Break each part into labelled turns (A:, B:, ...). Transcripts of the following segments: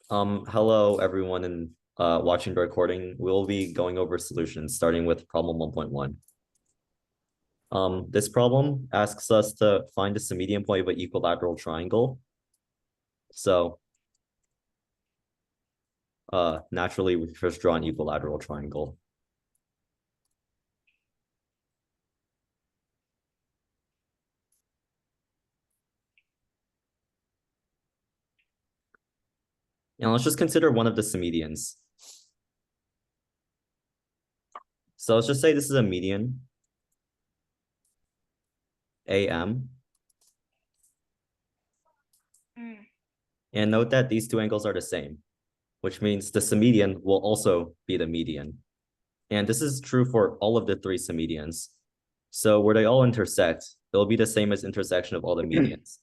A: Hello everyone and watching the recording. We'll be going over solutions starting with problem 1.1. This problem asks us to find the median point of an equilateral triangle. So naturally we first draw an equilateral triangle. And let's just consider one of the medians. So let's just say this is a median, AM. And note that these two angles are the same, which means the median will also be the median. And this is true for all of the three medians. So where they all intersect, it'll be the same as intersection of all the medians,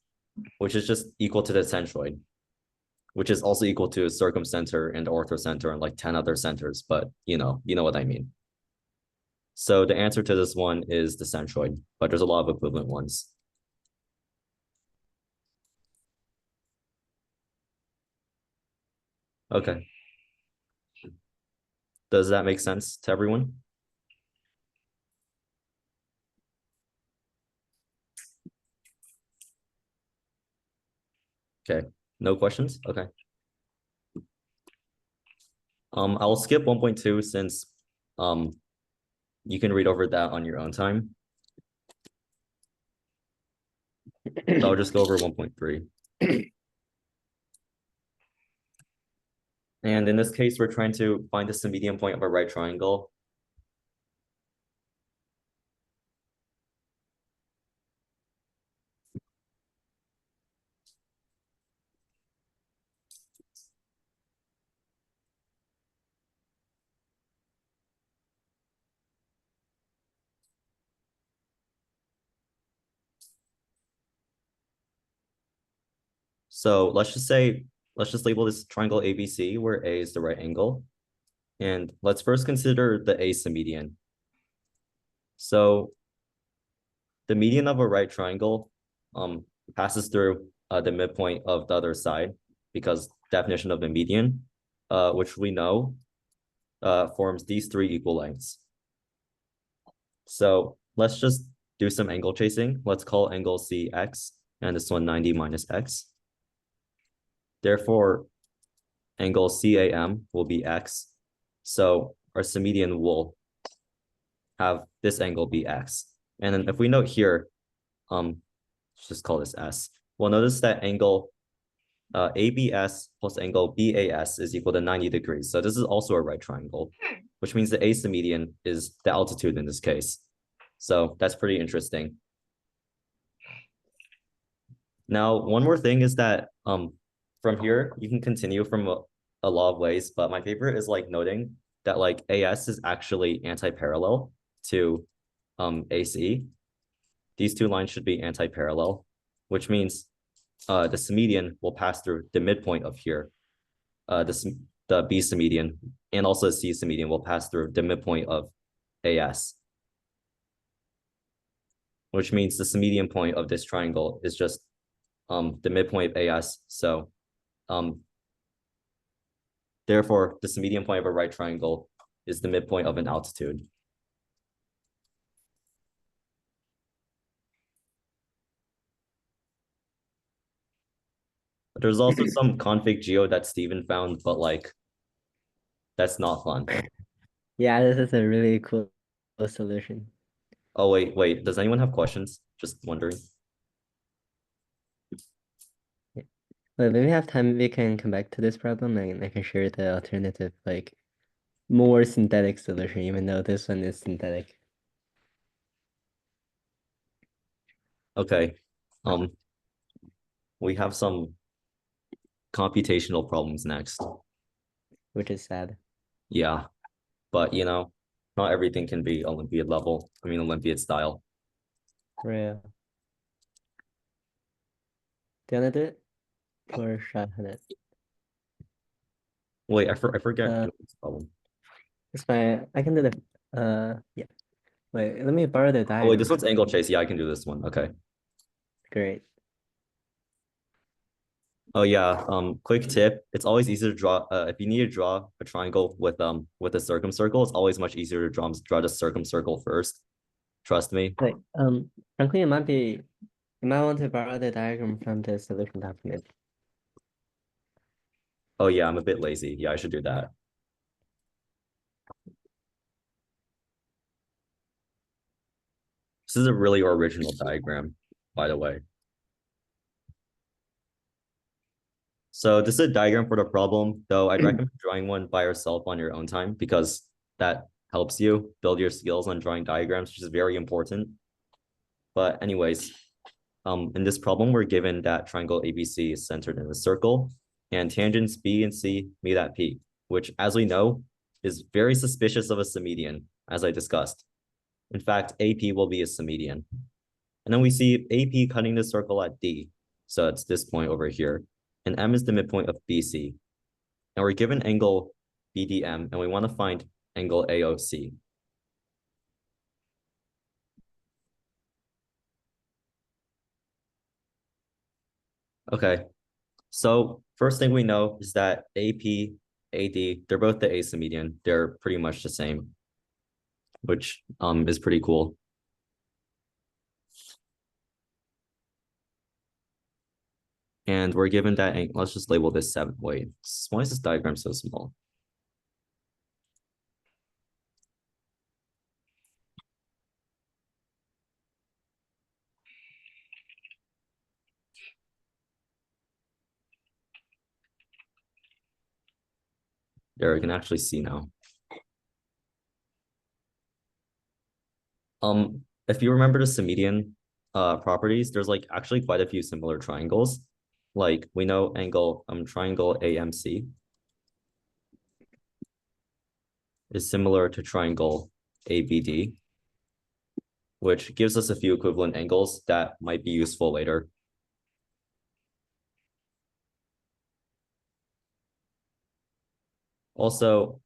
A: which is just equal to the centroid, which is also equal to circumcenter and orthocenter and like 10 other centers, but you know what I mean. So the answer to this one is the centroid, but there's a lot of equivalent ones. Okay. Does that make sense to everyone? Okay, no questions? Okay. I'll skip 1.2 since you can read over that on your own time. So I'll just go over 1.3. And in this case, we're trying to find the median point of a right triangle. So let's just label this triangle ABC where A is the right angle. And let's first consider the A median. So the median of a right triangle passes through the midpoint of the other side because definition of the median, which we know forms these three equal lengths. So let's just do some angle chasing. Let's call angle C X and this one 90 minus X. Therefore, angle CAM will be X. So our median will have this angle be X. And then if we note here, let's just call this S. We'll notice that angle ABS plus angle BAS is equal to 90 degrees. So this is also a right triangle, which means the A median is the altitude in this case. So that's pretty interesting. Now, one more thing is that from here, you can continue from a lot of ways, but my favorite is like noting that like AS is actually anti-parallel to AC. These two lines should be anti-parallel, which means the median will pass through the midpoint of here. The B median and also C median will pass through the midpoint of AS, which means the median point of this triangle is just the midpoint of AS. So therefore, the median point of a right triangle is the midpoint of an altitude. There's also some config geo that Steven found, but like, that's not fun.
B: Yeah, this is a really cool solution.
A: Oh, wait. Does anyone have questions? Just wondering.
B: But when we have time, we can come back to this problem and I can share the alternative, like more synthetic solution, even though this one is synthetic.
A: Okay. We have some computational problems next.
B: Which is sad.
A: Yeah, but not everything can be Olympiad level. I mean, Olympiad style.
B: Real. Do you want to do it? Or shot on it?
A: Wait, I forget this problem.
B: It's fine. I can do the yeah. Wait, let me borrow the
A: Oh,
B: diagram.
A: wait, this one's angle chase. Yeah, I can do this one. Okay.
B: Great.
A: Oh yeah, quick tip. It's always easier to draw if you need to draw a triangle with a circumcircle, it's always much easier to draw the circumcircle first. Trust me.
B: Like, frankly, you might want to borrow the diagram from the solution document.
A: Oh yeah, I'm a bit lazy. Yeah, I should do that. This is a really original diagram, by the way. So this is a diagram for the problem, though I'd recommend drawing one by yourself on your own time because that helps you build your skills on drawing diagrams, which is very important. But anyways, in this problem, we're given that triangle ABC is centered in a circle and tangents B and C meet at P, which as we know, is very suspicious of a symmedian, as I discussed. In fact, AP will be a symmedian. And then we see AP cutting the circle at D. So it's this point over here. And M is the midpoint of BC. And we're given angle BDM, and we want to find angle AOC. Okay, so first thing we know is that AP, AD, they're both the asymedian. They're pretty much the same, which is pretty cool. And we're given that, let's just label this 7. Wait, why is this diagram so small? There, you can actually see now. If you remember the symmedian properties, there's like actually quite a few similar triangles. Like we know triangle AMC is similar to triangle ABD, which gives us a few equivalent angles that might be useful later. Also,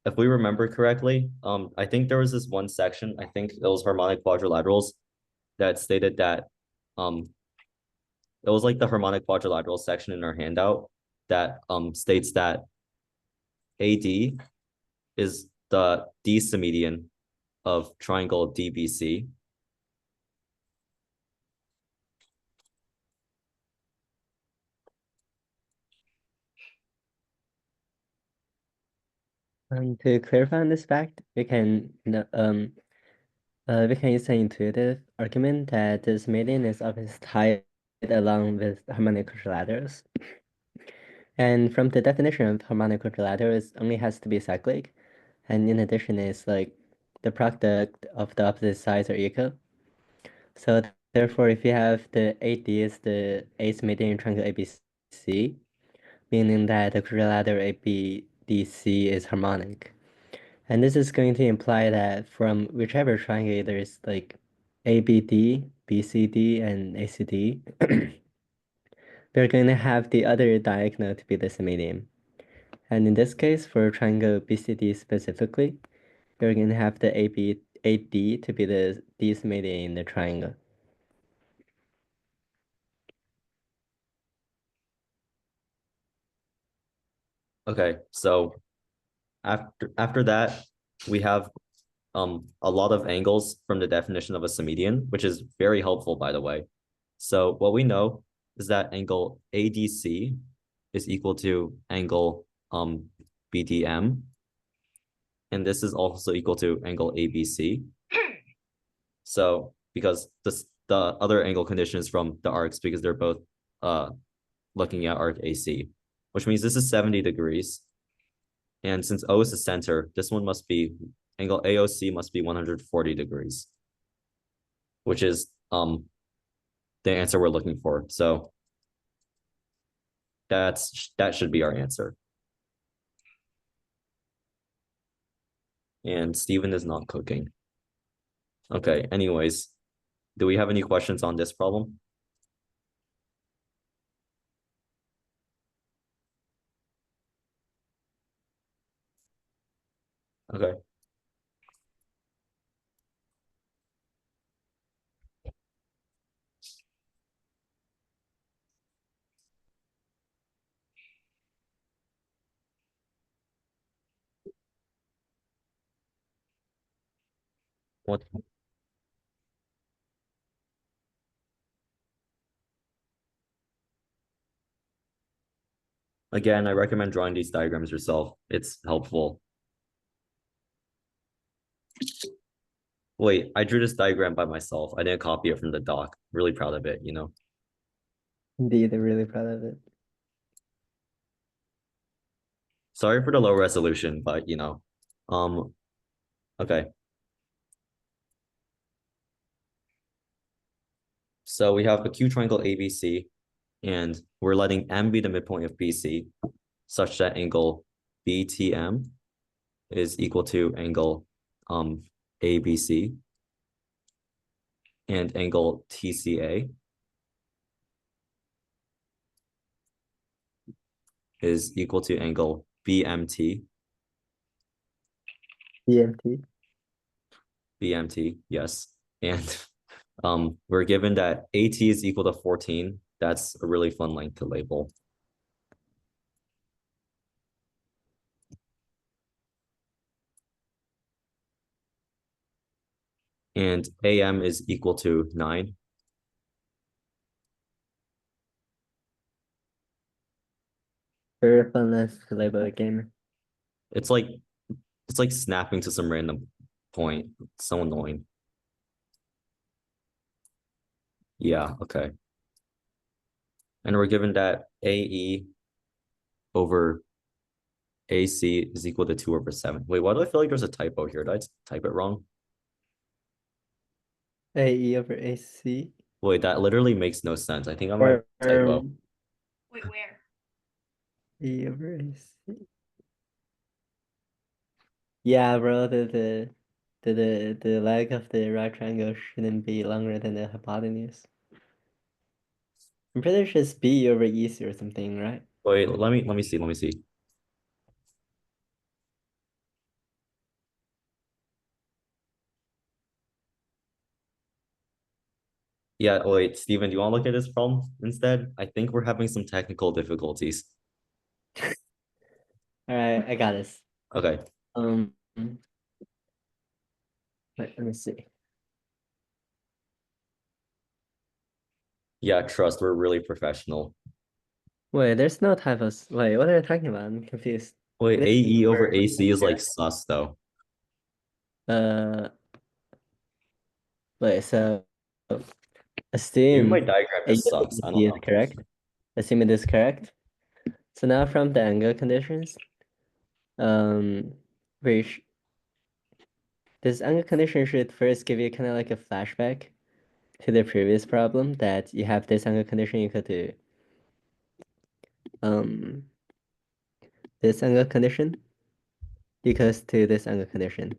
A: if we remember correctly, I think there was this one section, I think it was harmonic quadrilaterals, that stated that it was like the harmonic quadrilateral section in our handout that states that AD is the D symmedian of triangle DBC.
B: To clarify on this fact, we can use an intuitive argument that this median is always tied along with harmonic quadrilaterals. And from the definition of harmonic quadrilaterals, it only has to be cyclic. And in addition, it's like the product of the opposite sides are equal. So therefore, if you have the AD is the asymmetric triangle ABC, meaning that the quadrilateral ABDC is harmonic. And this is going to imply that from whichever triangle there's like ABD, BCD, and ACD, we're going to have the other diagonal to be the symmedian. And in this case, for triangle BCD specifically, we're going to have the AD to be the D symmedian in the triangle.
A: Okay, so after that, we have a lot of angles from the definition of a symmedian, which is very helpful, by the way. So what we know is that angle ADC is equal to angle BDM, and this is also equal to angle ABC. So because the other angle condition is from the arcs because they're both looking at arc AC, which means this is 70 degrees. And since O is the center, this one must be angle AOC must be 140 degrees, which is the answer we're looking for. So that should be our answer. And Steven is not cooking. Okay, anyways, do we have any questions on this problem? Okay. What? Again, I recommend drawing these diagrams yourself. It's helpful. Wait, I drew this diagram by myself. I didn't copy it from the doc. Really proud of it, you know?
B: Indeed, I'm really proud of it.
A: Sorry for the low resolution, but okay. So we have a Q triangle ABC, and we're letting M be the midpoint of BC, such that angle BTM is equal to angle ABC, and angle TCA is equal to angle BMT.
B: EMT.
A: BMT, yes. And we're given that AT is equal to 14. That's a really fun length to label. And AM is equal to 9.
B: Very fun list to label a game.
A: It's like snapping to some random point. It's so annoying. Yeah, okay. And we're given that AE over AC is equal to 2/7. Wait, why do I feel like there's a typo here? Did I type it wrong?
B: AE over AC.
A: Wait, that literally makes no sense. I think I might typo.
C: Wait, where?
B: E over AC. Yeah, bro, the leg of the right triangle shouldn't be longer than the hypotenuse. I'm pretty sure it's B over EC or something, right?
A: Wait, let me see. Yeah, wait, Steven, do you want to look at this problem instead? I think we're having some technical difficulties.
B: All right, I got this.
A: Okay.
B: Wait, let me see.
A: Yeah, trust, we're really professional.
B: Wait, there's no typos. Wait, what are you talking about? I'm confused.
A: Wait,
B: This
A: AE over
B: for-
A: AC is like sus though.
B: Uh, wait, so
A: Maybe my
B: assume
A: diagram
B: AE
A: just
B: over
A: sucks. I
B: AC
A: don't
B: is
A: know.
B: correct. Assume it is correct. So now from the angle conditions, which this angle condition should first give you kind of like a flashback to the previous problem that you have this angle condition equal to um this angle condition equals to this angle condition.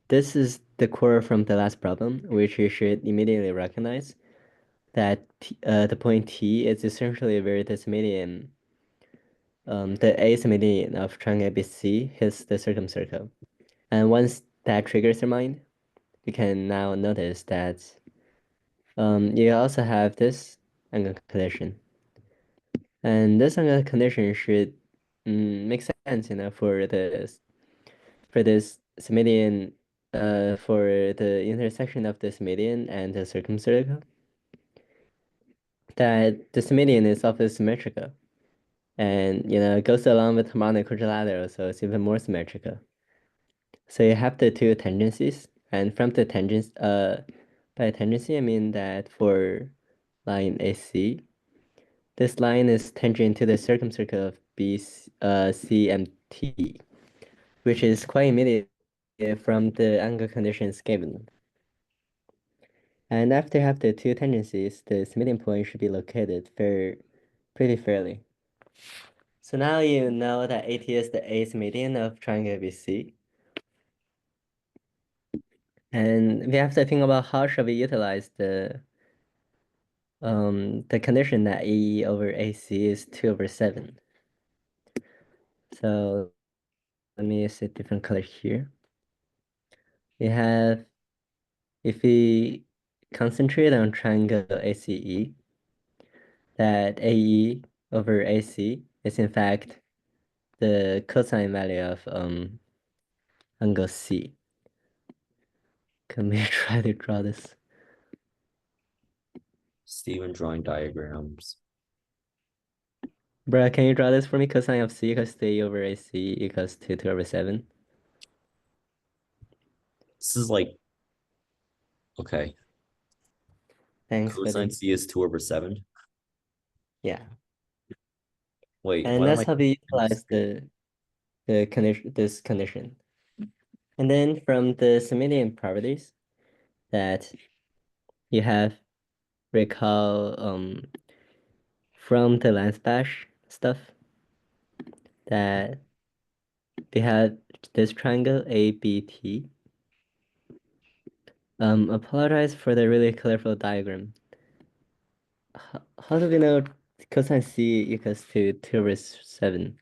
B: This is the core from the last problem, which you should immediately recognize that the point T is essentially where this median, the ace median of triangle ABC hits the circumcircle. And once that triggers your mind, you can now notice that you also have this angle condition. And this angle condition should make sense, for this median, for the intersection of this median and the circumcircle, that this median is often symmetrical, and it goes along with harmonic quadrilateral, so it's even more symmetrical. So you have the two tangencies, and from the tangents, by tangency I mean that for line AC, this line is tangent to the circumcircle of B, C, and T, which is quite immediate from the angle conditions given. And after you have the two tangencies, the median point should be located pretty fairly. So now you know that AT is the ace median of triangle ABC. And we have to think about how should we utilize the condition that AE over AC is 2/7. So let me use a different color here. We have, if we concentrate on triangle ACE, that AE over AC is in fact the cosine value of angle C. Can we try to draw this?
A: Steven drawing diagrams.
B: Bruh, can you draw this for me? Cosine of c equals to a over ac equals to 2 over 7.
A: This is like, okay,
B: Thanks,
A: cosine
B: buddy.
A: C is 2/7.
B: Yeah.
A: Wait,
B: And
A: why don't
B: that's
A: I
B: how we
A: on the
B: utilize
A: screen?
B: the condition this condition. And then from the Samidian properties that you have recall from the Landsbash stuff that they had this triangle ABT. Apologize for the really colorful diagram. How do we know cosine C equals to 2 over 7?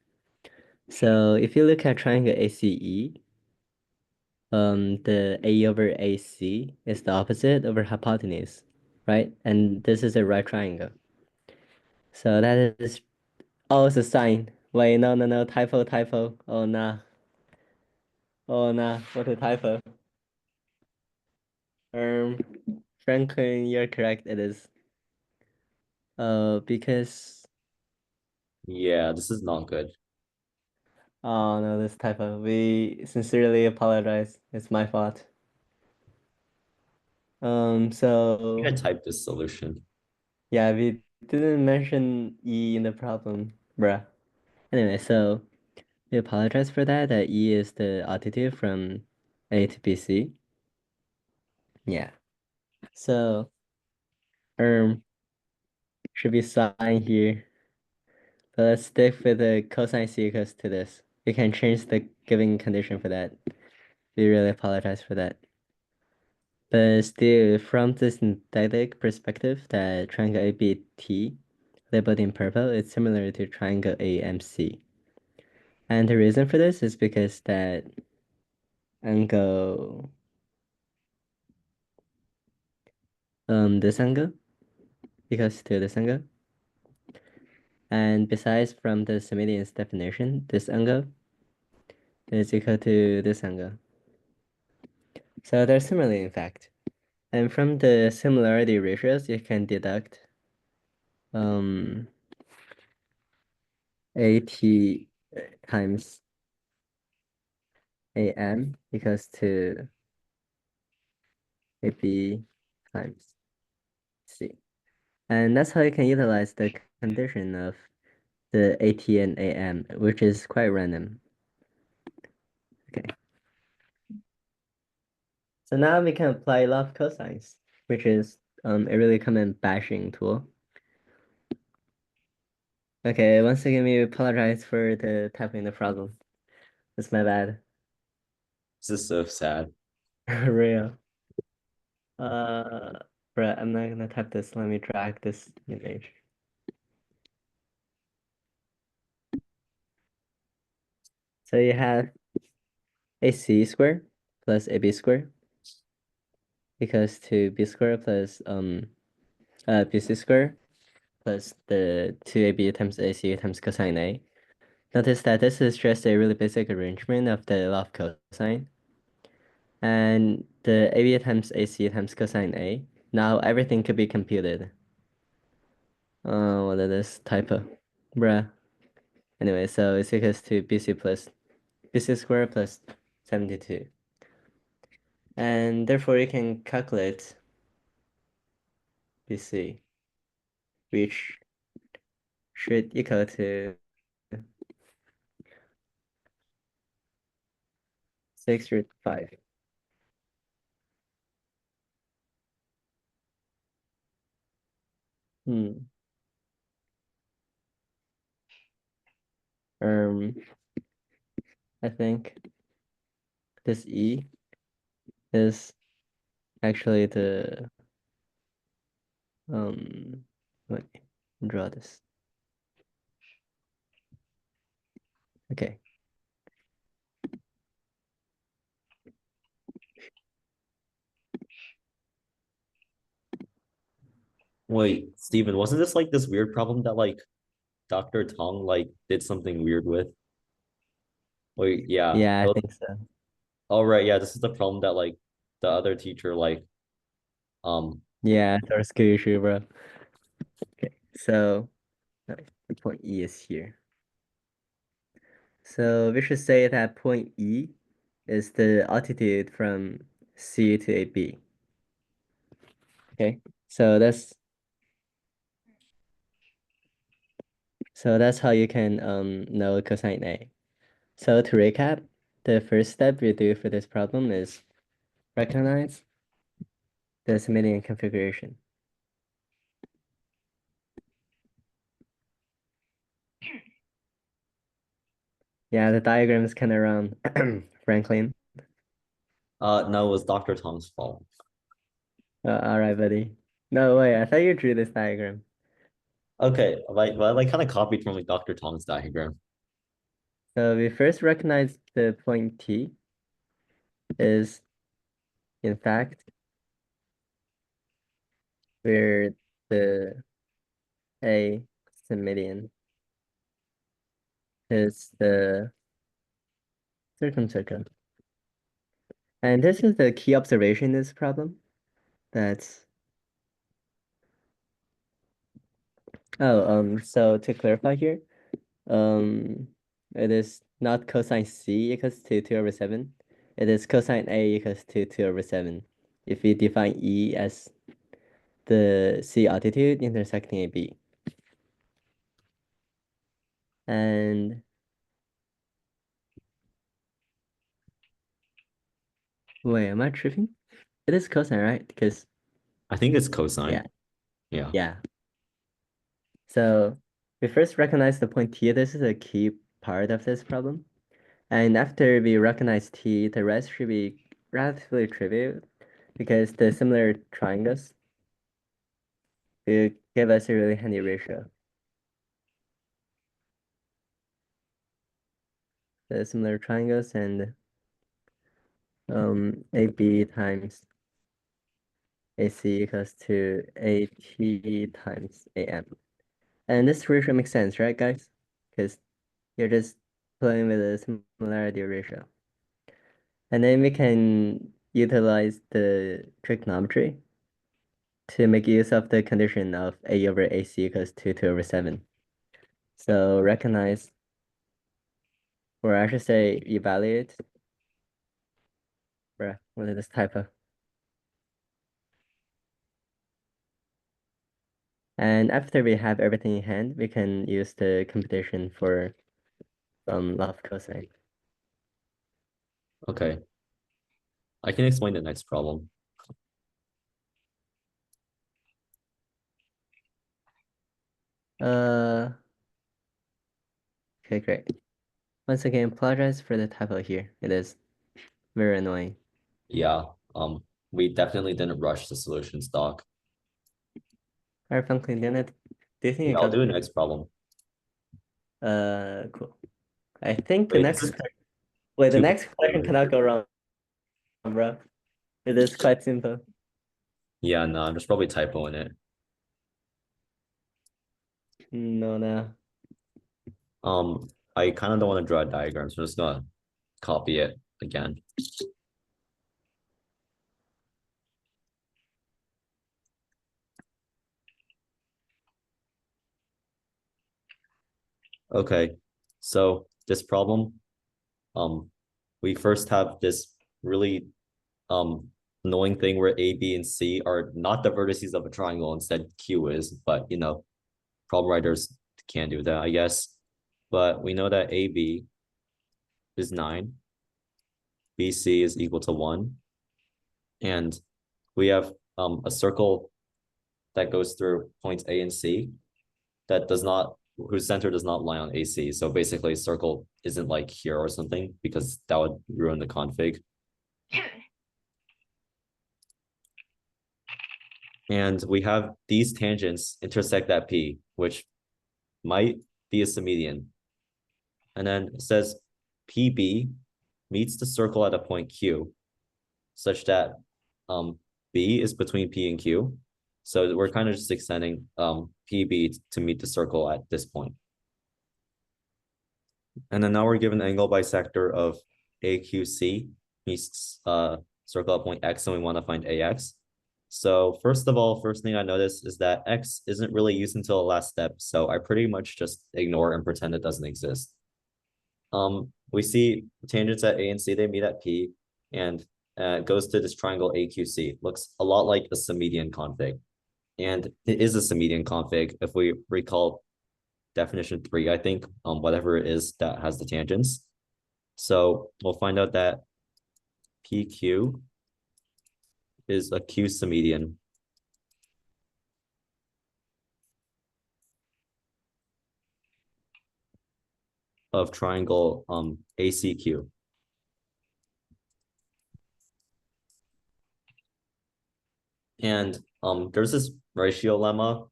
B: So if you look at triangle ACE, the A over AC is the opposite over hypotenuse, right? And this is a right triangle. So that is, oh, it's a sign. Wait, no, no, no, typo, typo. Oh, nah. Oh, nah, what a typo. Um, Franklin, you're correct, it is. Because,
A: Yeah, this is not good.
B: oh no, this typo. We sincerely apologize. It's my fault.
A: I think I
B: So
A: typed this solution.
B: yeah, we didn't mention E in the problem, bruh. Anyway, so we apologize for that. That E is the altitude from A to BC. Yeah. So should be sign here. But let's stick with the cosine C equals to this. We can change the given condition for that. We really apologize for that. But still, from the synthetic perspective, that triangle ABT, labeled in purple, is similar to triangle AMC. And the reason for this is because that angle, this angle equals to this angle. And besides, from the Samidian's definition, this angle is equal to this angle. So they're similar, in fact. And from the similarity ratios, you can deduct AT times AM equals to AB times C. And that's how you can utilize the condition of the AT and AM, which is quite random. Okay. So now we can apply law of cosines, which is a really common bashing tool. Okay, once again, we apologize for the typing the problem. It's my bad.
A: This is so sad.
B: Real. Uh, Bruh, I'm not gonna type this. Let me drag this image. So you have AC squared plus AB squared equals to B squared plus BC squared plus the 2AB times AC times cosine A. Notice that this is just a really basic arrangement of the law of cosine. And the AB times AC times cosine A. Now everything could be computed. What is this typo? Bruh. Anyway, so it's equals to BC squared plus 72. And therefore you can calculate BC, which should equal to 6 root 5. Hmm. Um, I think this E is actually the wait, draw this. Okay.
A: Wait, Steven, wasn't this like this weird problem that like Dr. Tong like did something weird with? Wait, yeah.
B: Yeah, I
A: Oh,
B: think so.
A: all right, yeah, this is the problem that like the other teacher like
B: Yeah, our school issue, bro. Okay, so the point E is here. So we should say that point E is the altitude from C to AB. Okay, so that's how you can know cosine A. So to recap, the first step we do for this problem is recognize the Simidian configuration. Yeah, the diagram is kind of round, Franklin.
A: no, it was Dr. Tong's fault.
B: All right, buddy. No, wait, I thought you drew this diagram.
A: Okay, like kind of copied from like Dr. Tong's diagram.
B: So we first recognize the point T is, in fact, where the A Simidian is the circumcircle. And this is the key observation in this problem. That's so to clarify here, it is not cosine C equals to 2/7. It is cosine A equals to 2/7. If we define E as the C altitude intersecting AB. And wait, am I tripping? It is cosine, right? Because
A: I think it's cosine.
B: yeah,
A: Yeah.
B: yeah. So we first recognize the point T. This is a key part of this problem. And after we recognize T, the rest should be relatively trivial because the similar triangles will give us a really handy ratio. The similar triangles and AB times AC equals to AT times AM. And this ratio makes sense, right, guys? Because you're just playing with a similarity ratio. And then we can utilize the trigonometry to make use of the condition of A over AC equals to 2/7. So recognize, or I should say evaluate, what is this typo? And after we have everything in hand, we can use the computation for law of cosine.
A: Okay. I can explain the next problem.
B: Okay, great. Once again, apologize for the typo here. It is very annoying.
A: Yeah. We definitely didn't rush the solutions, Doc.
B: All right, Franklin, do you think
A: Yeah,
B: you
A: I'll
B: got
A: do the
B: it?
A: next problem.
B: Cool. I think the
A: Wait,
B: next
A: is it
B: wait, the
A: two?
B: next question cannot go wrong, bro. It is quite simple.
A: Yeah, no, there's probably typo in it.
B: No, no.
A: I kind of don't want to draw a diagram, so I'm just gonna copy it again. Okay, so this problem, we first have this really annoying thing where A, B, and C are not the vertices of a triangle, instead Q is, but problem writers can't do that, I guess. But we know that AB is 9, BC is equal to 1, and we have a circle that goes through points A and C that does not whose center does not lie on AC. So basically circle isn't like here or something because that would ruin the config. And we have these tangents intersect at P, which might be a symmedian. And then it says PB meets the circle at a point Q such that B is between P and Q. So we're kind of just extending PB to meet the circle at this point. And then now we're given an angle bisector of AQC meets circle a point X and we want to find AX. So first of all, first thing I notice is that X isn't really used until the last step. So I pretty much just ignore and pretend it doesn't exist. We see tangents at A and C, they meet at P, and it goes to this triangle AQC. Looks a lot like a symmedian config. And it is a symmedian config if we recall definition 3, I think, whatever it is that has the tangents. So we'll find out that PQ is a Q symmedian of triangle ACQ. And there's this ratio lemma.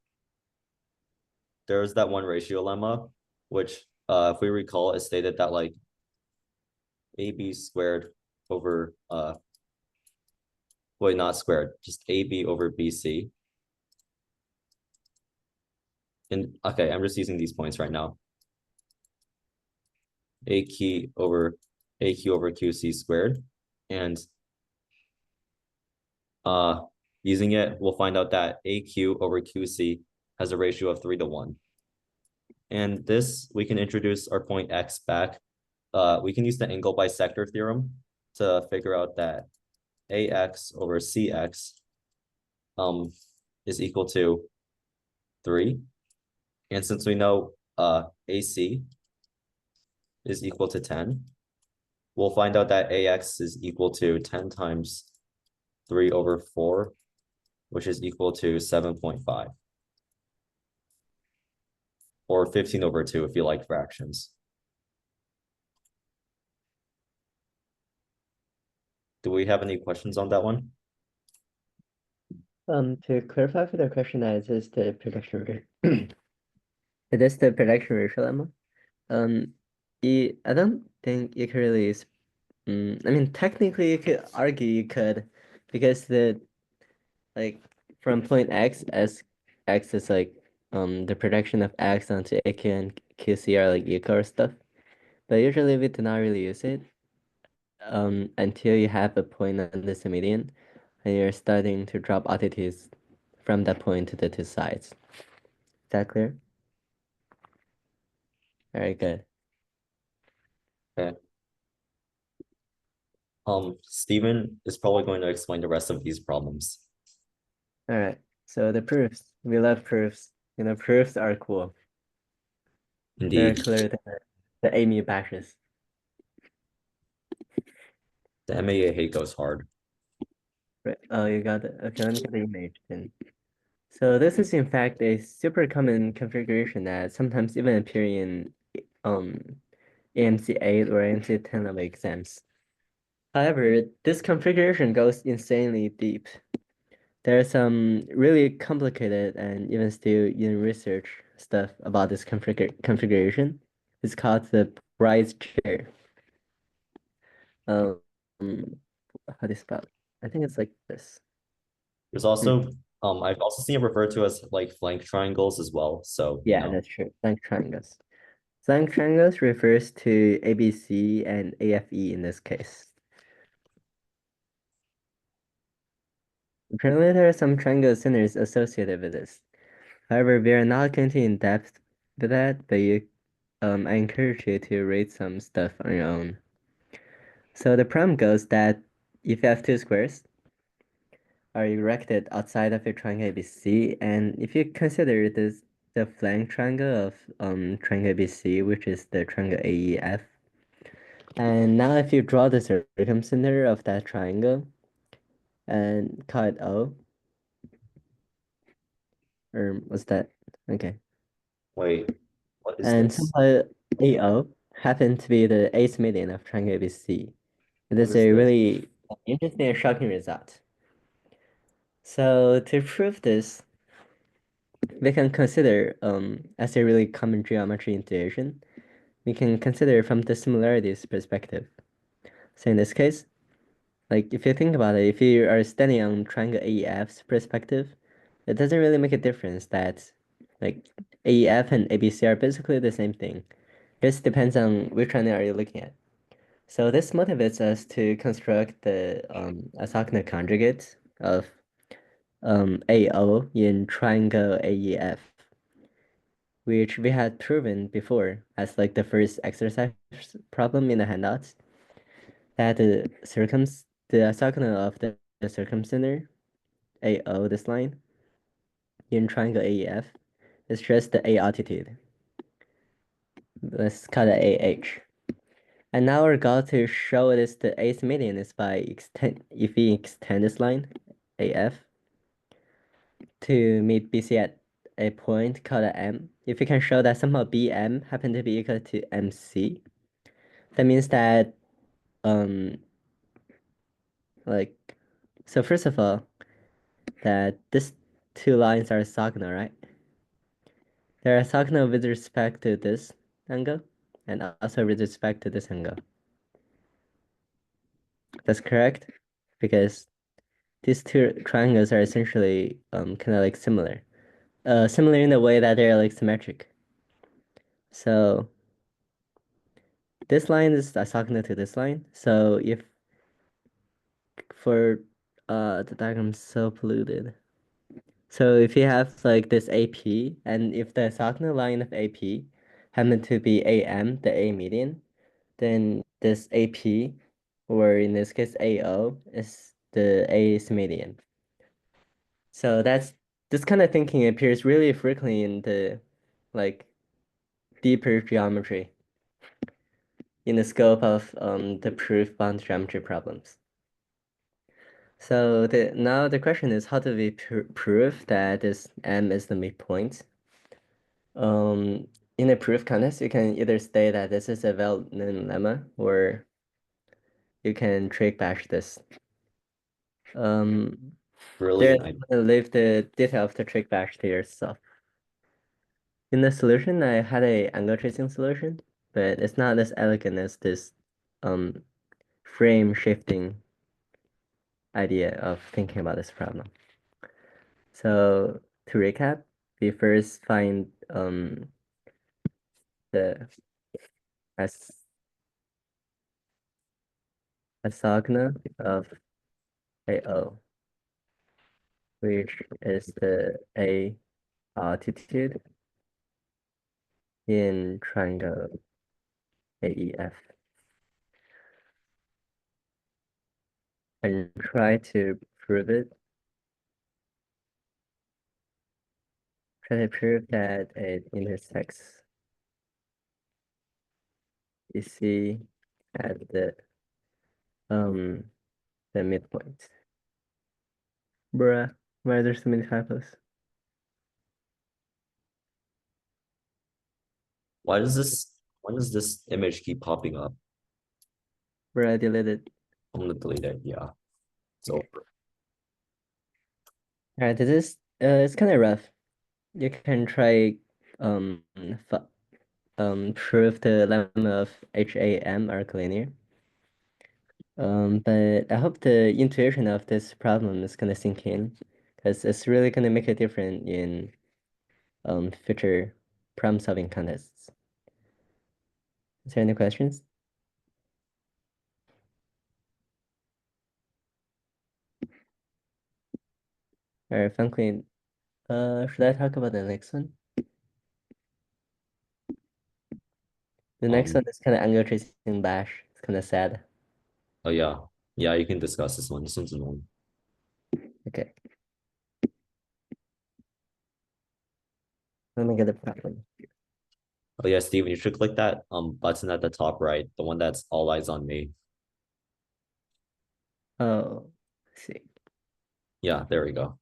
A: There's that one ratio lemma, which if we recall, it stated that like AB squared over wait, not squared, just AB over BC. And okay, I'm just using these points right now. AQ over QC squared. And using it, we'll find out that AQ over QC has a ratio of 3 to 1. And this, we can introduce our point X back. We can use the angle bisector theorem to figure out that AX over CX is equal to 3. And since we know AC is equal to 10, we'll find out that AX is equal to 10 times 3 over 4, which is equal to 7.5. Or 15 over 2 if you like fractions. Do we have any questions on that one?
B: To clarify for the question, that is the projection ratio. It is the projection ratio lemma. I don't think you could really. I mean, technically, you could argue you could, because like from point X, as X is like the projection of X onto AQ and QC are like equal stuff. But usually we do not really use it until you have a point on the median and you're starting to drop oddities from that point to the two sides. Is that clear? Very good.
A: Okay. Stephen is probably going to explain the rest of these problems.
B: All right. So the proofs. We love proofs. You know, proofs are cool. They're
A: Indeed.
B: clearer than the AIME bashes.
A: The MAA hate goes hard.
B: Right. Oh, you got it. Okay, let me get the image then. So this is in fact a super common configuration that sometimes even appear in AMC 8 or AMC 10 level exams. However, this configuration goes insanely deep. There's some really complicated and even still in research stuff about this configuration. It's called the Price chair. Um, how do you spell it? I think it's like this.
A: There's also I've also seen it referred to as like flank triangles as well. So you
B: Yeah,
A: know.
B: that's true. Flank triangles. Flank triangles refers to ABC and AFE in this case. Apparently, there are some triangle centers associated with this. However, we are not going to in depth with that, but I encourage you to read some stuff on your own. So the problem goes that if you have two squares are erected outside of a triangle ABC, and if you consider this the flank triangle of triangle ABC, which is the triangle AEF, and now if you draw the circumcenter of that triangle and call it O, or what's that? Okay.
A: Wait, what is
B: And
A: this?
B: somehow AO happened to be the eighth median of triangle ABC. It
A: What
B: is
A: is
B: a
A: this?
B: really interesting and shocking result. So to prove this, we can consider as a really common geometry intuition, we can consider from the similarities perspective. So in this case, like if you think about it, if you are standing on triangle AEF's perspective, it doesn't really make a difference that like AEF and ABC are basically the same thing. Just depends on which one are you looking at. So this motivates us to construct the orthogonal conjugate of AO in triangle AEF, which we had proven before as like the first exercise problem in the handouts, that the orthogonal of the circumcenter AO, this line, in triangle AEF is just the A altitude. Let's call it AH. And now our goal to show this the eighth median is by if we extend this line, AF, to meet BC at a point called M. If we can show that somehow BM happen to be equal to MC, that means that like, so first of all, that these two lines are orthogonal, right? They're orthogonal with respect to this angle and also with respect to this angle. That's correct, because these two triangles are essentially kind of like similar. Similar in the way that they're like symmetric. So this line is orthogonal to this line. So if for the diagram's so polluted. So if you have like this AP, and if the orthogonal line of AP happen to be AM, the A median, then this AP, or in this case AO, is the A's median. So this kind of thinking appears really frequently in the like deeper geometry in the scope of the proof bound geometry problems. So now the question is, how do we prove that this M is the midpoint? In a proof context, you can either say that this is a well-known lemma, or you can trick bash this.
A: Really?
B: I'm gonna leave the detail of the trick bash to yourself. In the solution, I had a angle tracing solution, but it's not as elegant as this frame shifting idea of thinking about this problem. So to recap, we first find the as orthogonal of AO, which is the A altitude in triangle AEF, and try to prove it. Try to prove that it intersects BC at the midpoint. Bruh, why are there so many typos?
A: Why does this image keep popping up?
B: Bruh, I deleted.
A: I'm gonna delete it. Yeah, it's
B: Okay.
A: over.
B: Alright, this is it's kind of rough. You can try prove the lemma of HAM arc linear. But I hope the intuition of this problem is gonna sink in, because it's really gonna make a difference in future problem solving contests. Is there any questions? Alright, Franklin, should I talk about the next one? The next one is kind of angle tracing bash. It's kind of sad.
A: Oh yeah, yeah. You can discuss this one. This one's annoying.
B: Okay, let me get the problem.
A: Oh yeah, Steven, you should click that button at the top right, the one that's all eyes on me.
B: Oh, let's see.
A: Yeah, there we go.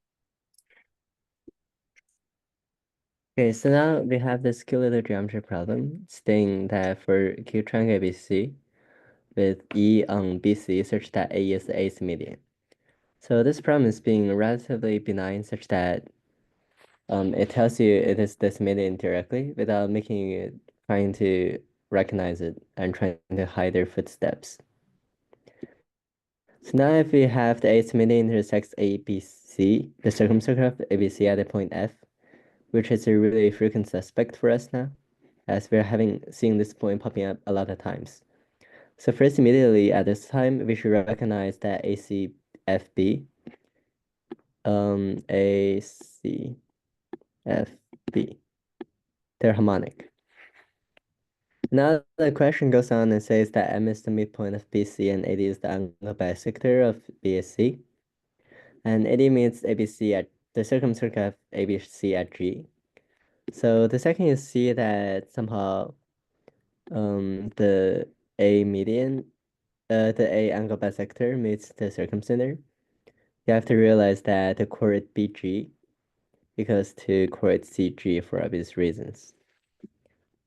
B: Okay, so now we have this cumulative geometry problem stating that for Q triangle ABC with E on BC such that A is the eighth median. So this problem is being relatively benign such that it tells you it is this median directly without making it trying to recognize it and trying to hide their footsteps. So now if we have the eighth median intersects ABC, the circumcircle of ABC at the point F, which is a really frequent suspect for us now, as we're seeing this point popping up a lot of times. So first, immediately at this time, we should recognize that ACFB, ACFB, they're harmonic. Now the question goes on and says that M is the midpoint of BC and AD is the angle bisector of BSC. And AD meets ABC at the circumcircle of ABC at G. So the second you see that somehow the A median, the A angle bisector meets the circumcenter, you have to realize that the chord BG equals to chord CG for obvious reasons.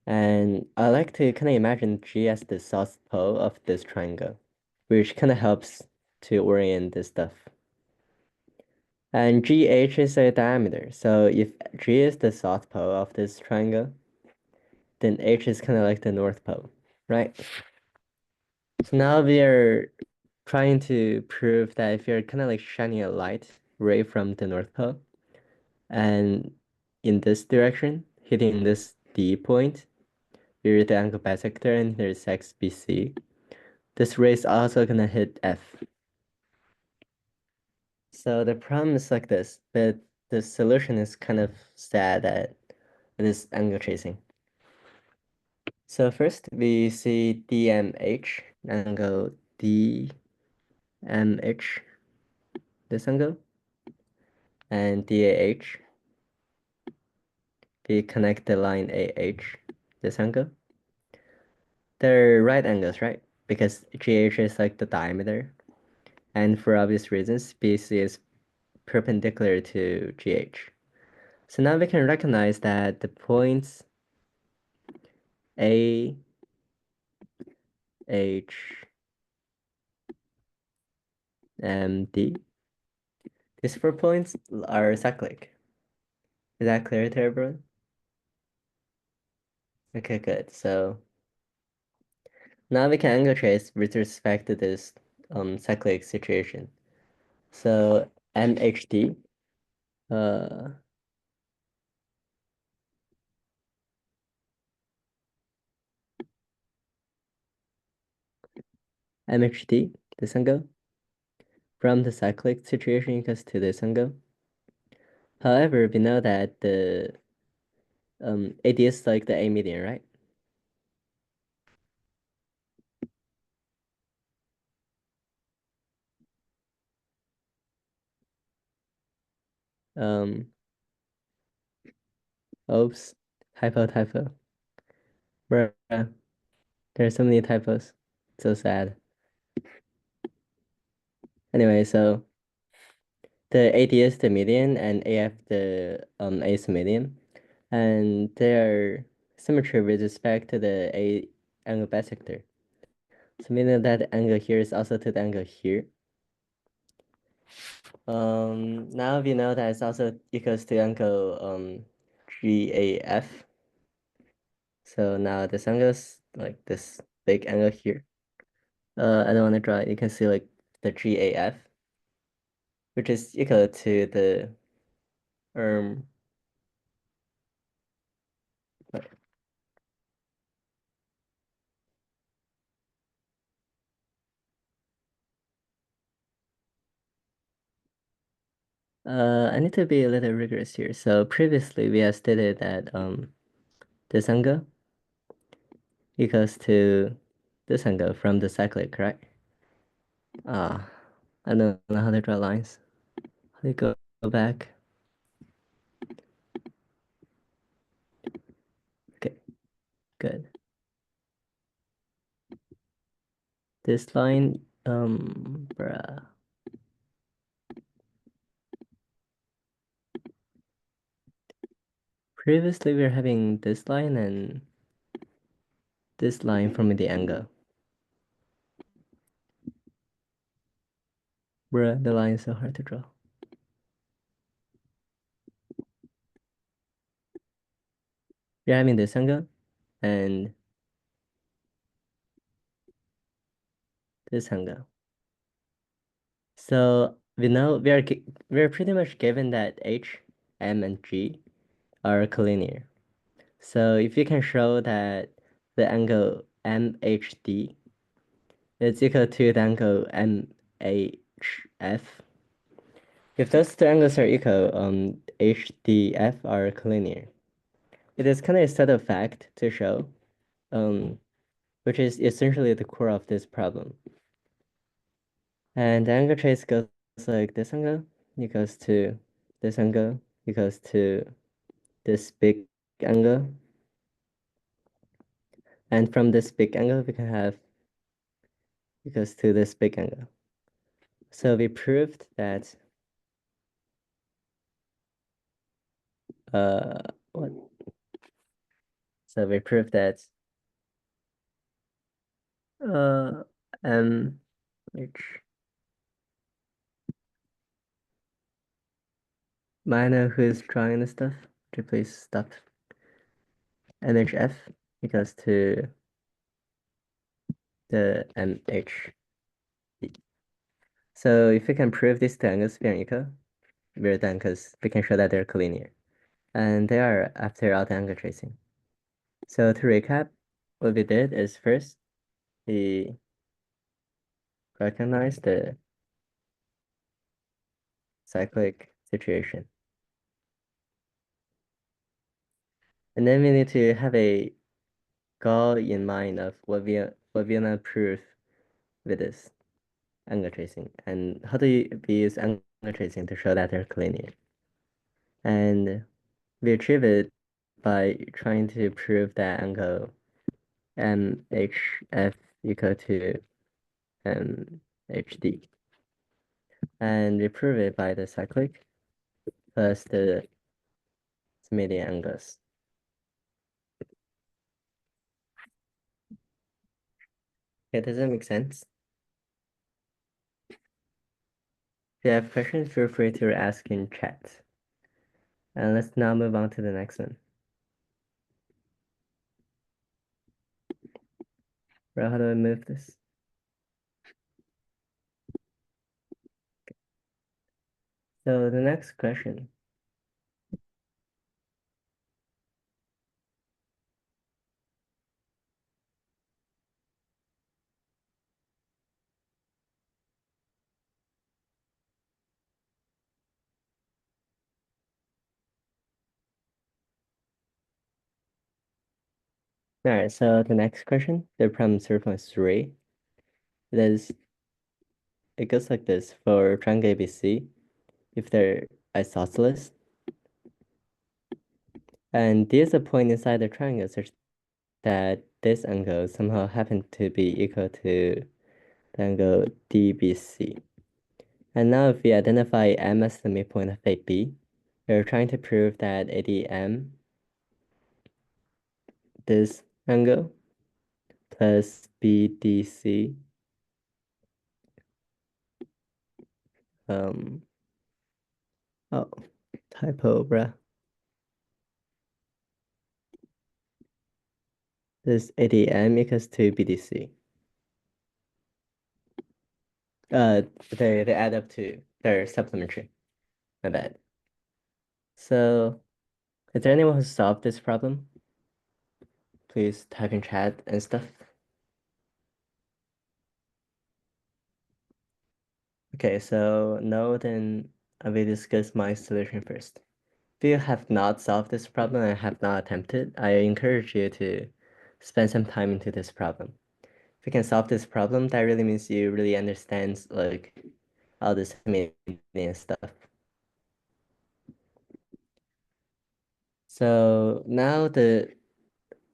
B: And I like to kind of imagine G as the south pole of this triangle, which kind of helps to orient this stuff. And GH is a diameter, so if G is the south pole of this triangle, then H is kind of like the north pole, right? So now we are trying to prove that if you're kind of like shining a light ray from the north pole, and in this direction, hitting this D point, here the angle bisector and here's XBC. This ray is also gonna hit F. So the problem is like this, but the solution is kind of sad that it is angle tracing. So first we see DMH, angle DMH, this angle, and DAH, we connect the line AH, this angle. They're right angles, right? Because GH is like the diameter, and for obvious reasons, BC is perpendicular to GH. So now we can recognize that the points A, H, and D, these 4 points are cyclic. Is that clear to everyone? Okay, good. So now we can angle trace with respect to this cyclic situation. So MHD, uh, MHD, this angle, from the cyclic situation equals to this angle. However, we know that the AD is like the A median, right? Um, oops, typo. Bruh, there are so many typos. So sad. Anyway, so the AD is the median and AF the A is the median, and their symmetry with respect to the A angle bisector. So meaning that angle here is also to the angle here. Now we know that it's also equals to angle GAF. So now this angle is like this big angle here. I don't want to draw it. You can see like the GAF, which is equal to the um. what? I need to be a little rigorous here. So previously we have stated that this angle equals to this angle from the cyclic, right? I don't know how to draw lines. Let me go back. Okay, good. This line, bruh. Previously we were having this line and this line from the angle. Bruh, the line is so hard to draw. We're having this angle and this angle. So we know we're pretty much given that H, M, and G are collinear. So if you can show that the angle MHD is equal to the angle MHF. If those two angles are equal, HDF are collinear. It is kind of a set of fact to show, which is essentially the core of this problem. And the angle trace goes like this angle equals to this angle equals to this big angle. And from this big angle, we can have equals to this big angle. So we proved that what? So we proved that M H I know who's drawing this stuff. Could you please stop? MHF equals to the MH. So if we can prove these two angles being equal, we're done because we can show that they're collinear. And they are after all the angle tracing. So to recap, what we did is first, we recognized the cyclic situation. And then we need to have a goal in mind of what we want to prove with this angle tracing, and how do we use angle tracing to show that they're collinear. And we achieve it by trying to prove that angle MHF equal to MHD. And we prove it by the cyclic plus the median angles. Okay, does that make sense? If you have questions, feel free to ask in chat. And let's now move on to the next one. Bro, how do I move this? So the next question. All right, so the next question, the problem 0.3, it goes like this for triangle ABC, if they're isosceles, and there's a point inside the triangle such that this angle somehow happens to be equal to the angle DBC. And now if we identify M as the midpoint of AB, we're trying to prove that ADM, this angle, plus BDC, oh, typo, bruh. This ADM equals to BDC. They add up to their supplementary. My bad. So, is there anyone who solved this problem? Please type in chat and stuff. Okay, so no, then I will discuss my solution first. If you have not solved this problem and have not attempted, I encourage you to spend some time into this problem. If you can solve this problem, that really means you really understand like all this and stuff. So now the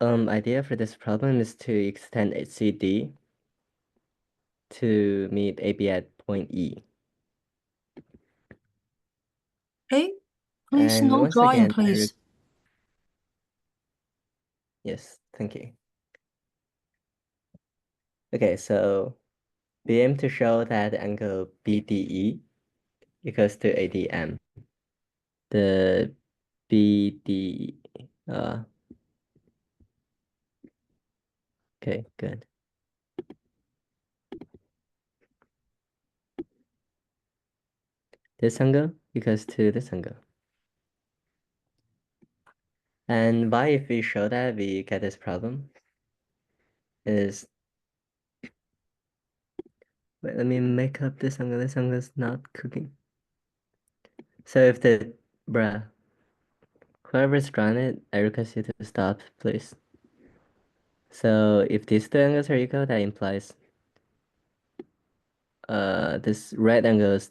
B: idea for this problem is to extend CD to meet AB at point E.
C: Okay, please
B: And
C: no
B: once
C: drawing,
B: again,
C: please.
B: yes, thank you. Okay, so we aim to show that angle BDE equals to ADM. The BD, okay, good. This angle equals to this angle. And why, if we show that we get this problem, is Wait, let me make up this angle. This angle is not cooking. So if bruh, whoever's drawn it, I request you to stop, please. So if these two angles are equal, that implies this right angle is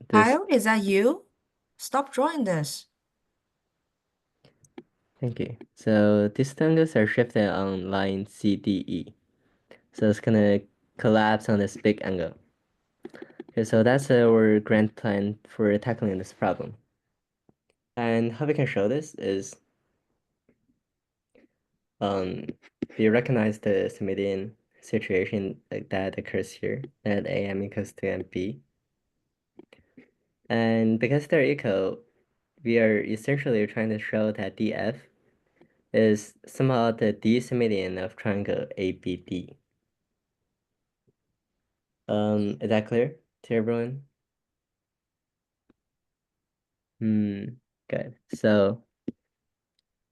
B: this.
C: Kyle, is that you? Stop drawing this.
B: Thank you. So these two angles are shifted on line CDE. So it's gonna collapse on this big angle. Okay, so that's our grand plan for tackling this problem. And how we can show this is we recognize the Semidian situation like that occurs here, that AM equals to MP. And because they're equal, we are essentially trying to show that DF is somehow the D-Semidian of triangle ABD. Is that clear to everyone? Good. So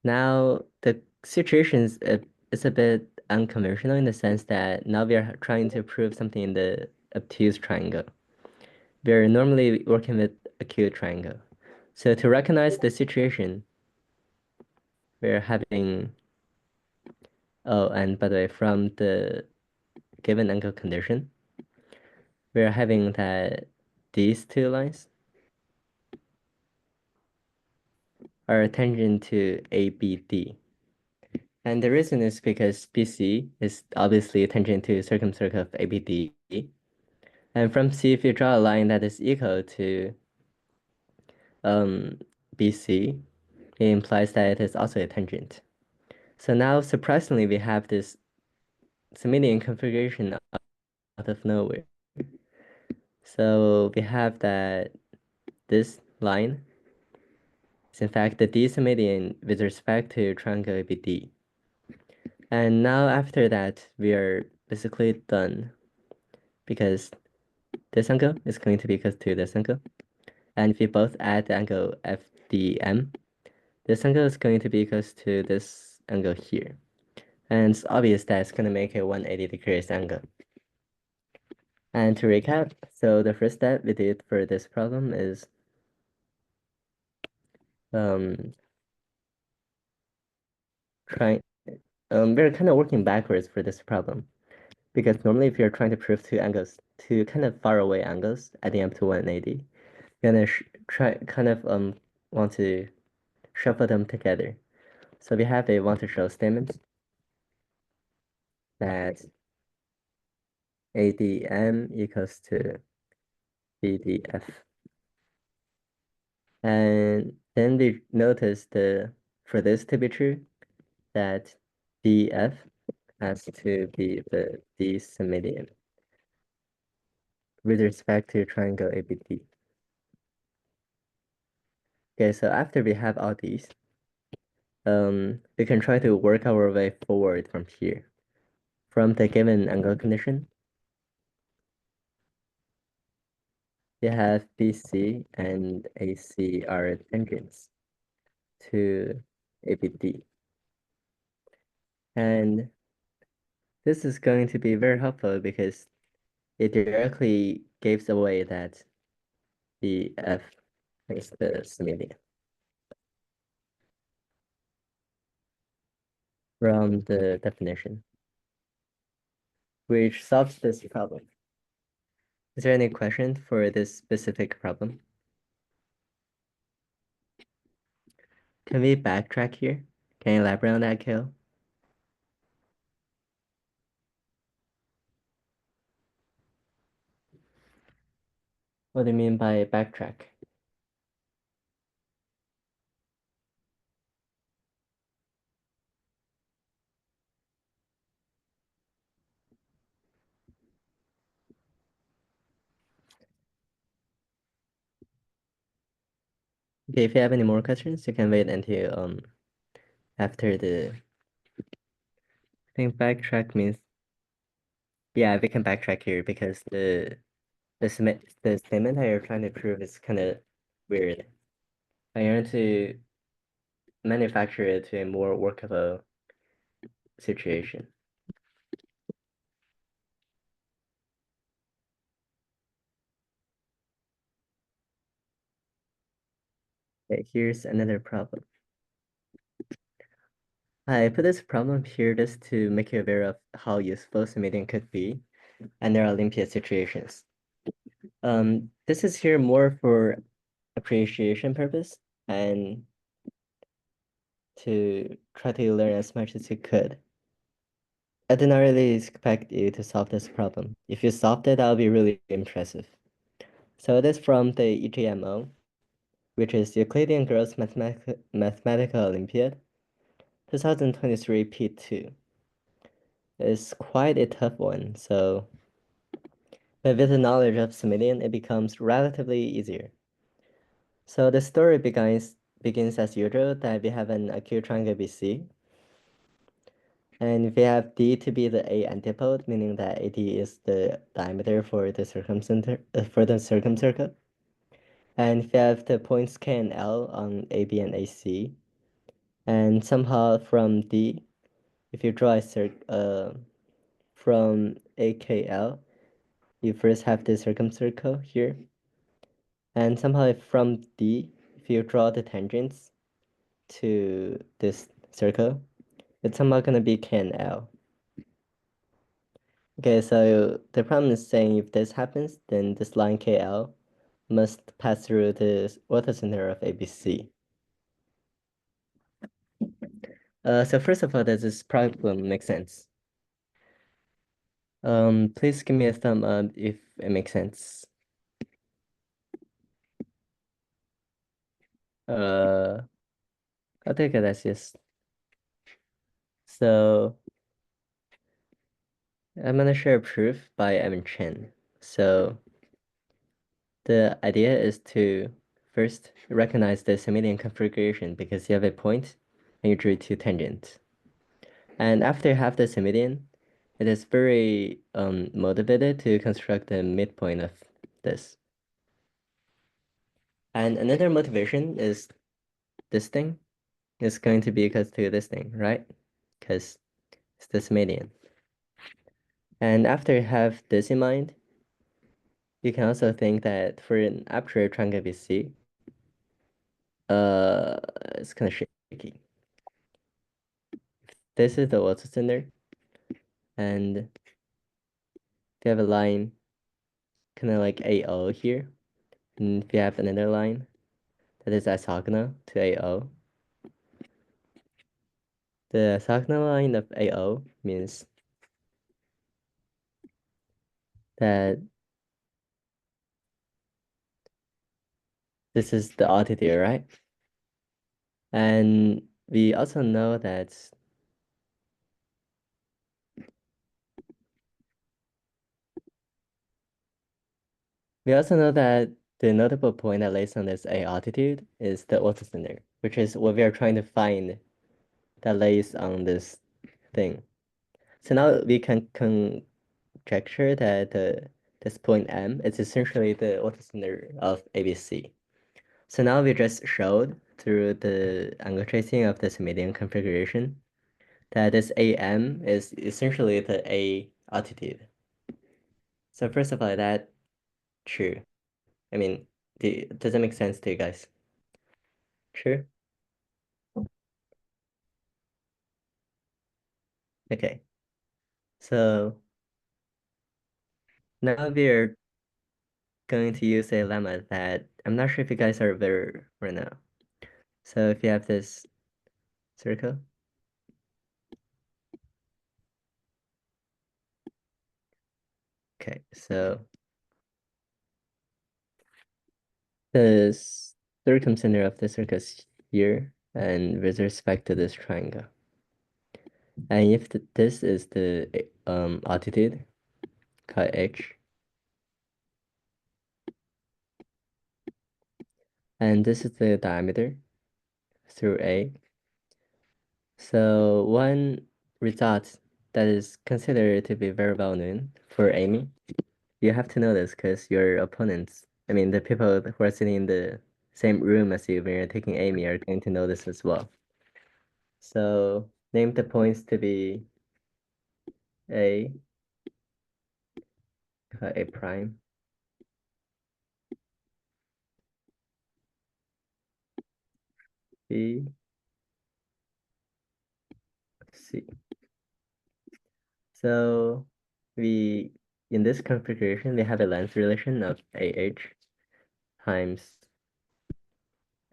B: now the situation is a bit unconventional in the sense that now we are trying to prove something in the obtuse triangle. We're normally working with acute triangle. So to recognize the situation, we're having, oh, and by the way, from the given angle condition, we're having that these two lines are tangent to ABD. And the reason is because BC is obviously tangent to circumcircle of ABD. And from C, if you draw a line that is equal to BC, it implies that it is also a tangent. So now, surprisingly, we have this Semidian configuration out of nowhere. So we have that this line is in fact the D-Semidian with respect to triangle ABD. And now after that, we are basically done because this angle is going to be equal to this angle. And if we both add the angle FDM, this angle is going to be equal to this angle here. And it's obvious that it's going to make a 180 degrees angle. And to recap, so the first step we did for this problem is we're kind of working backwards for this problem. Because normally if you're trying to prove two angles, two kind of far away angles adding up to 180, you're gonna want to shuffle them together. So we have a want to show statement that ADM equals to BDF. And then we notice for this to be true, that DF has to be the D-Semidian with respect to triangle ABD. Okay, so after we have all these, we can try to work our way forward from here. From the given angle condition, we have BC and AC are tangents to ABD. And this is going to be very helpful because it directly gives away that the F is the Semidian from the definition, which solves this problem. Is there any question for this specific problem? Can we backtrack here? Can you elaborate on that, Kale? What do you mean by backtrack? Okay, if you have any more questions, you can wait until after the. I think backtrack means. Yeah, we can backtrack here because the statement that you're trying to prove is kind of weird. I want to manufacture it to a more workable situation. Okay, here's another problem. I put this problem here just to make you aware of how useful simulating could be under Olympiad situations. This is here more for appreciation purpose and to try to learn as much as you could. I did not really expect you to solve this problem. If you solved it, that would be really impressive. So it is from the EGMO, which is Euclidean Gross Mathematical Olympiad, 2023 P2. It's quite a tough one, so but with the knowledge of Sumerian, it becomes relatively easier. So the story begins as usual that we have an acute triangle BC, and we have D to be the A antipode, meaning that AD is the diameter for the circumcircle. And we have the points K and L on AB and AC. And somehow from D, if you draw a from AKL, you first have the circumcircle here. And somehow from D, if you draw the tangents to this circle, it's somehow gonna be K and L. Okay, so the problem is saying if this happens, then this line KL must pass through the orthocenter of ABC. So first of all, does this problem make sense? Please give me a thumb up if it makes sense. I'll take it as yes. So I'm gonna share a proof by Evan Chen. So the idea is to first recognize the Sumerian configuration because you have a point and you drew two tangents. And after you have the Sumerian, it is very motivated to construct the midpoint of this. And another motivation is this thing is going to be equal to this thing, right? Because it's this median. And after you have this in mind, you can also think that for an arbitrary triangle BC, it's kind of shaky. This is the water center, and if you have a line kind of like AO here, and if you have another line that is isogonal to AO, the orthogonal line of AO means that this is the altitude, right? And we also know that the notable point that lays on this A altitude is the orthocenter, which is what we are trying to find that lays on this thing. So now we can conjecture that this point M is essentially the orthocenter of ABC. So now we just showed through the angle tracing of this median configuration that this AM is essentially the A altitude. So first of all, that true. I mean, does it make sense to you guys? True? Okay. So now we're going to use a lemma that I'm not sure if you guys are aware right now. So if you have this circle, okay, so the circumcenter of the circle is here and with respect to this triangle. And if this is the altitude, called h, and this is the diameter through a. So one result that is considered to be very well known for AIME, you have to know this because your opponents, I mean the people who are sitting in the same room as you when you're taking AIME are going to know this as well. So name the points to be A, A prime, B, C. So in this configuration, we have a length relation of AH times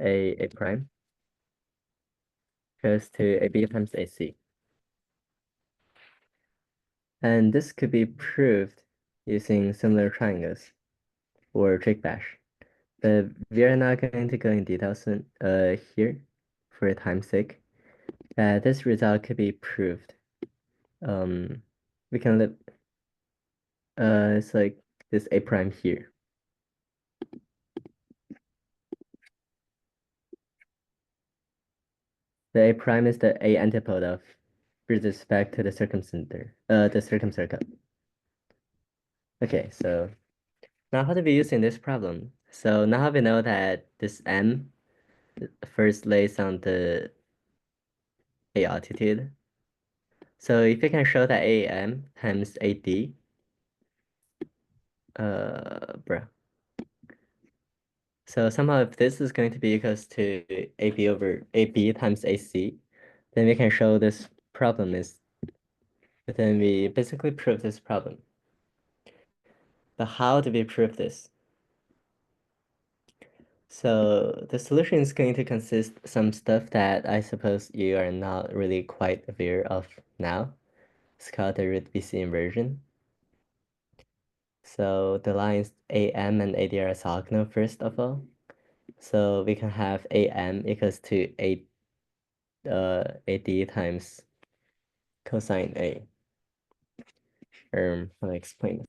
B: A prime goes to AB times AC. And this could be proved using similar triangles or trig bash. But we are not going to go in details here for time's sake. This result could be proved. We can live it's like this A prime here. The A prime is the A antipode of with respect to the circumcircle. Okay, so now how do we use in this problem? So now we know that this M first lays on the A altitude. So if you can show that AM times AD, bruh. So somehow if this is going to be equals to AB over AB times AC, then we can show this problem is, then we basically prove this problem. But how do we prove this? So the solution is going to consist some stuff that I suppose you are not really quite aware of now. It's called the root BC inversion. So the lines AM and AD are orthogonal first of all. So we can have AM equals to AD times cosine A. How do I explain this?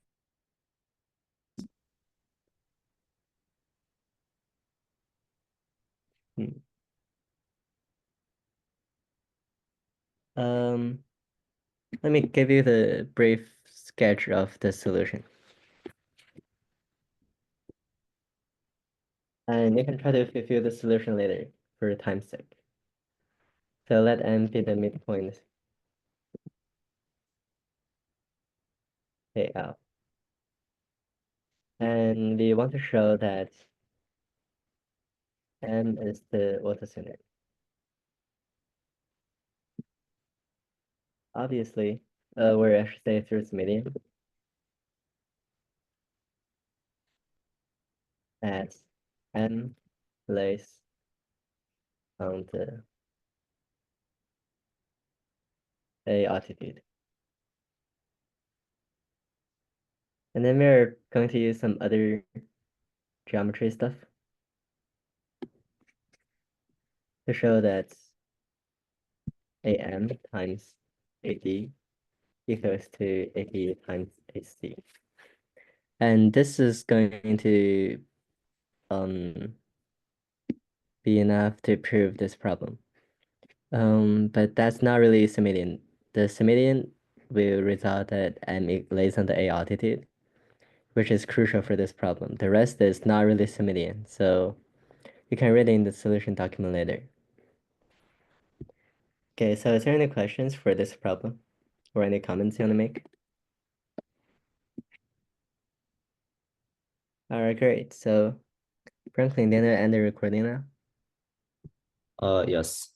B: Let me give you the brief sketch of the solution. And you can try to fulfill the solution later for time's sake. So let M be the midpoint AL. And we want to show that M is the orthocenter. Obviously, where I should say through its median, as M lays on the A altitude. And then we're going to use some other geometry stuff to show that AM times AD equals to AP times AC. And this is going to be enough to prove this problem. But that's not really Samidian. The Samidian will result that M lays on the A altitude, which is crucial for this problem. The rest is not really Samidian, so you can read it in the solution document later. Okay, so is there any questions for this problem or any comments you want to make? All right, great. So Franklin, then I end the recording now.
A: Yes.